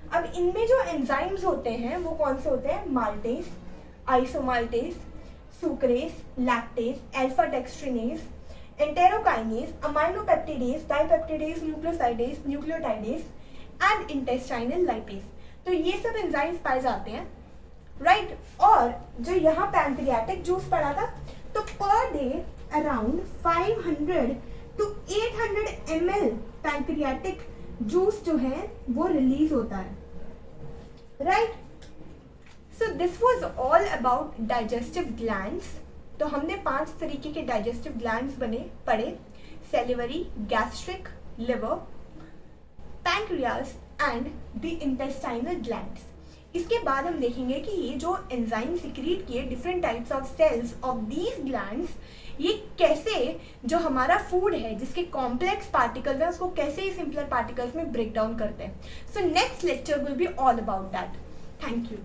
अब इनमें जो एंजाइम्स होते हैं वो कौन से होते हैं, maltase, isomaltase, sucrase, lactase, alpha dextrinase, enterokinase, aminopeptidase, dipeptidase, nucleosidase, nucleotidase and intestinal lipase. तो ये सब एंजाइम्स पाए जाते हैं, राइट। और जो यहाँ पैंक्रियाटिक जूस पड़ा था तो per day around 500 to 800 ml pancreatic juice जो है वो रिलीज होता है, right. So this was all about digestive glands. तो हमने 5 तरीके के डाइजेस्टिव ग्लैंड्स पढ़े, salivary, gastric, liver, pancreas and the intestinal glands. इसके बाद हम देखेंगे कि ये जो एंजाइम सिक्रीट किए different types of cells of these glands, ये कैसे जो हमारा फूड है जिसके कॉम्प्लेक्स पार्टिकल्स हैं उसको कैसे सिंपलर पार्टिकल्स में ब्रेक डाउन करते हैं। So next lecture will be all about that. Thank you.